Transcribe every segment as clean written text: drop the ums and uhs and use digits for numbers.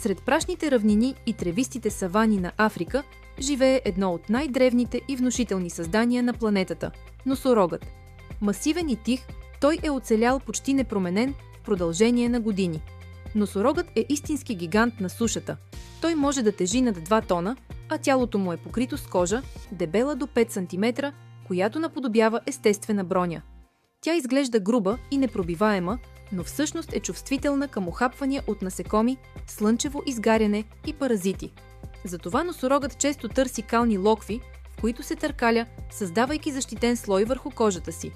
Сред прашните равнини и тревистите савани на Африка живее едно от най-древните и внушителни създания на планетата – носорогът. Масивен и тих, той е оцелял почти непроменен в продължение на години. Носорогът е истински гигант на сушата. Той може да тежи над 2 тона, а тялото му е покрито с кожа, дебела до 5 см, която наподобява естествена броня. Тя изглежда груба и непробиваема, но всъщност е чувствителна към ухапвания от насекоми, слънчево изгаряне и паразити. Затова носорогът често търси кални локви, в които се търкаля, създавайки защитен слой върху кожата си.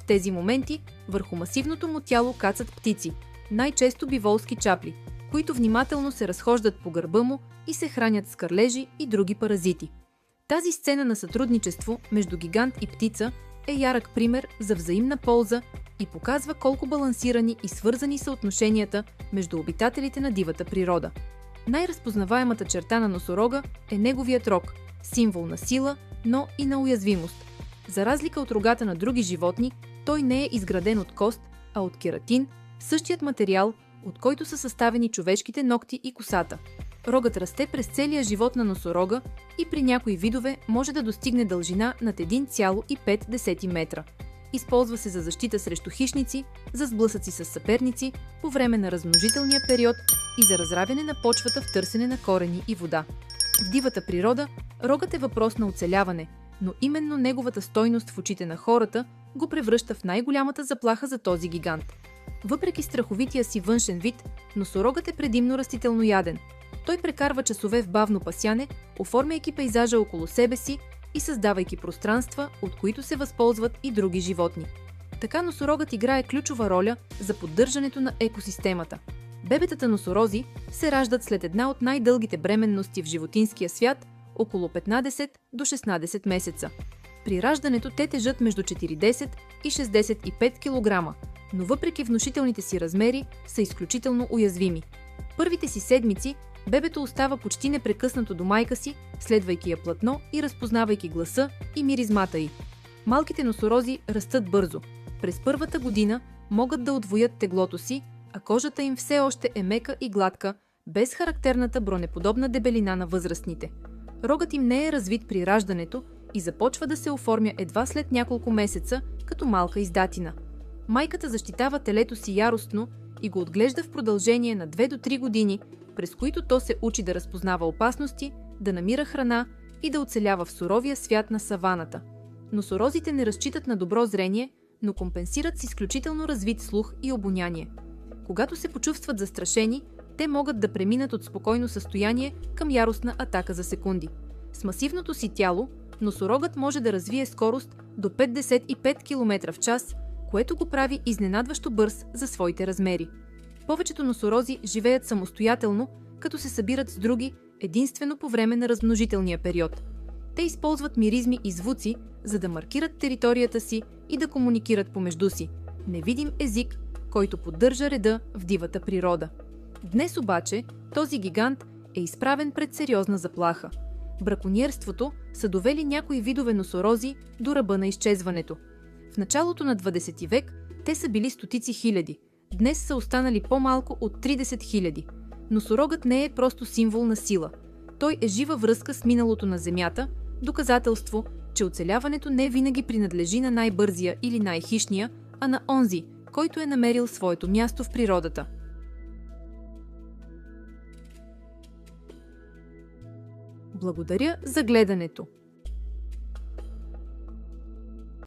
В тези моменти върху масивното му тяло кацат птици, най-често биволски чапли, които внимателно се разхождат по гърба му и се хранят с кърлежи и други паразити. Тази сцена на сътрудничество между гигант и птица е ярък пример за взаимна полза и показва колко балансирани и свързани са отношенията между обитателите на дивата природа. Най-разпознаваемата черта на носорога е неговият рог, символ на сила, но и на уязвимост. За разлика от рогата на други животни, той не е изграден от кост, а от кератин, същият материал, от който са съставени човешките ногти и косата. Рогът расте през целия живот на носорога и при някои видове може да достигне дължина над 1,5 метра. Използва се за защита срещу хищници, за сблъсъци с съперници, по време на размножителния период и за разравяне на почвата в търсене на корени и вода. В дивата природа рогът е въпрос на оцеляване, но именно неговата стойност в очите на хората го превръща в най-голямата заплаха за този гигант. Въпреки страховития си външен вид, носорогът е предимно растителнояден. Той прекарва часове в бавно пасяне, оформяйки пейзажа около себе си и създавайки пространства, от които се възползват и други животни. Така носорогът играе ключова роля за поддържането на екосистемата. Бебетата носорози се раждат след една от най-дългите бременности в животинския свят – около 15 до 16 месеца. При раждането те тежат между 40 и 65 кг, но въпреки внушителните си размери са изключително уязвими. Първите си седмици бебето остава почти непрекъснато до майка си, следвайки я плътно и разпознавайки гласа и миризмата й. Малките носорози растат бързо. През първата година могат да отвоят теглото си, а кожата им все още е мека и гладка, без характерната бронеподобна дебелина на възрастните. Рогът им не е развит при раждането и започва да се оформя едва след няколко месеца, като малка издатина. Майката защитава телето си яростно и го отглежда в продължение на 2 до 3 години, през които то се учи да разпознава опасности, да намира храна и да оцелява в суровия свят на саваната. Носорозите не разчитат на добро зрение, но компенсират с изключително развит слух и обоняние. Когато се почувстват застрашени, те могат да преминат от спокойно състояние към яростна атака за секунди. С масивното си тяло, носорогът може да развие скорост до 55 км в час, което го прави изненадващо бърз за своите размери. Повечето носорози живеят самостоятелно, като се събират с други единствено по време на размножителния период. Те използват миризми и звуци, за да маркират територията си и да комуникират помежду си. Невидим език, който поддържа реда в дивата природа. Днес обаче този гигант е изправен пред сериозна заплаха. Браконьерството са довели някои видове носорози до ръба на изчезването. В началото на 20 век те са били стотици хиляди. Днес са останали по-малко от 30 000. Носорогът не е просто символ на сила. Той е жива връзка с миналото на Земята, доказателство, че оцеляването не винаги принадлежи на най-бързия или най-хищния, а на онзи, който е намерил своето място в природата. Благодаря за гледането!